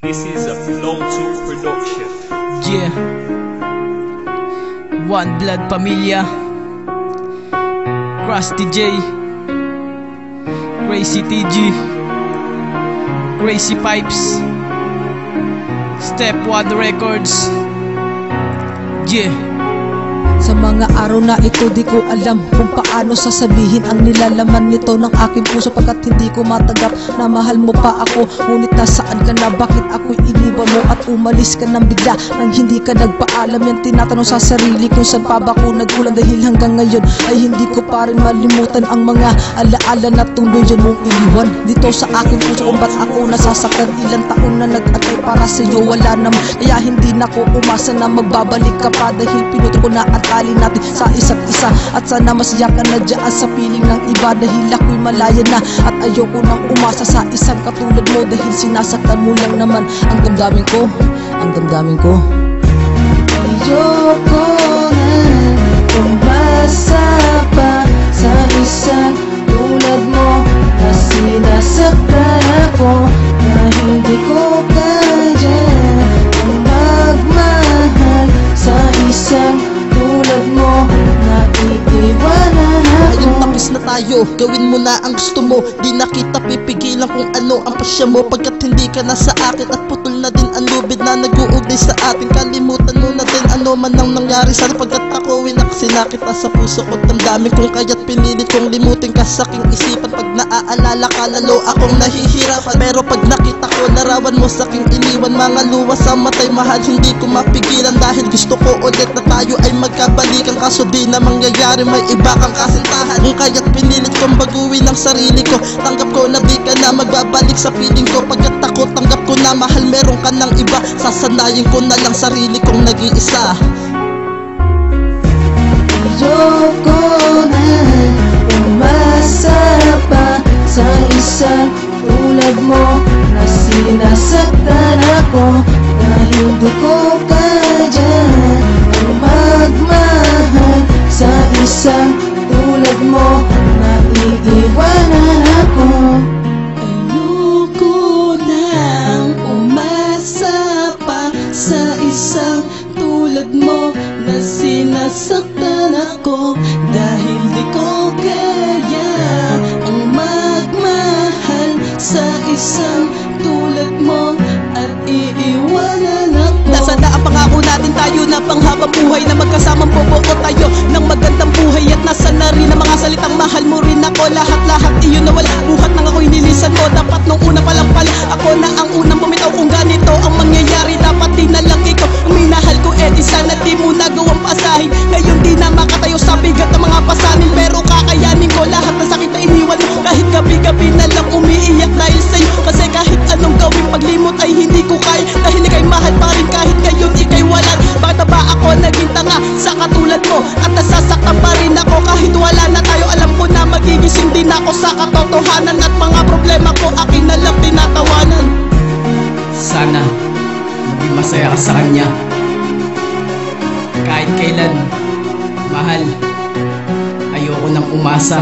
This is a Flow 2 production. Yeah, One Blood Pamilya, Krusty J, Crazy TG, Crazy Pipes, Step 1 Records. Yeah. Sa mga araw na ito di ko alam kung paano sasabihin ang nilalaman nito ng aking puso, pagkat hindi ko matanggap na mahal mo pa ako. Ngunit nasaan ka na, bakit ako'y iniwan mo at umalis ka nang bigla nang hindi ka nagpaalam? Yan tinatanong sa sarili kung saan pa ba ako nagkulang, dahil hanggang ngayon ay hindi ko pa rin malimutan ang mga alaala na tuluyan mong iniwan dito sa aking puso. Kung ba't ako nasasaktan, ilang taon na nag-atay para sa'yo, wala naman. Kaya hindi na ko umasa na magbabalik ka pa, dahil pinutol ko na at tali natin sa isa't isa. At sana masaya ka na dyan sa piling ng iba, dahil ako'y malaya na at ayoko nang umasa sa isang katulad mo, dahil sinasaktan mo lang naman ang damdamin ko, ang damdamin ko. Ayoko na umasa pa sa isang tulad mo na sinasaktan ako, na hindi ko kaya ang magmahal sa isang tulad mo na iiwanan ako. Ngayon tapos na tayo, gawin mo na ang gusto mo. Di na kita pipigilan kung ano ang pasya mo, pagkat hindi ka na sa akin at putol na din ang lubid na nag-uugnay sa atin. Kalimutan mo na din ano man ang nangyari sa'yo, pagkat ako winaksina kita sa puso ko. Damdamin kong kaya't pinilit kong limutin ka sa aking isipan. Pag naaalala ka lalo akong nahihirapan, pero pag nakita ko larawan mo sa aking iniwan, mga luwa sa matay mahal hindi ko mapigilan, dahil gusto ko ulit na tayo ay magkabalikan. Kaso di na mangyayari, may iba kang kasintahan. Kung kaya't pinilit kong baguhin ang sarili ko, tanggap ko na di ka na magbabalik sa piling ko. Pagkat ako tanggap ko na mahal meron ka ng iba, sasanayin ko na lang sarili kong nag-iisa. Ayoko na umasa pa sa isang tulad mo na sinasaktan ako, na hindi ko kaya ang magmahal sa isang tulad mo na iiwanan ako. Ayoko nang umasa pa sa isang tulad mo na sinasaktan ako, dahil di ko kaya ang magmahal sa isang tulad mo at iiwanan ako. Nasaan na ang pangako natin, tayo na panghabang buhay, na magkasamang bubuo tayo ng magandang buhay. At nasa na rin ang mga salitang mahal mo rin ako, lahat-lahat iyon na wala. Buhat nang ako'y nilisan mo, dapat nung una palang pala ako na ang unang bumitaw. Kung ganito ang mangyayari, dapat di na lang ikaw ang minahal ko. Di sana di mo nagawang pasahin, ngayon di na makatayo sa bigat ng mga pasanin. Pero kakayanin ko lahat ng sakit na iniwan mo, kahit gabi-gabi na lang umiiyak dahil sa'yo. Kasi kahit anong gawin paglimot ay hindi ko kaya, dahil ika'y mahal pa rin kahit ngayon ika'y wala. Bakit ba ako naging tanga sa katulad mo, at nasasaktan pa rin ako kahit wala na tayo? Alam ko na magigising din ako sa katotohanan, at mga problema ko akin na lang tinatawanan. Sana maging masaya ka sa kanya kahit kailan. Mahal, ayoko nang umasa.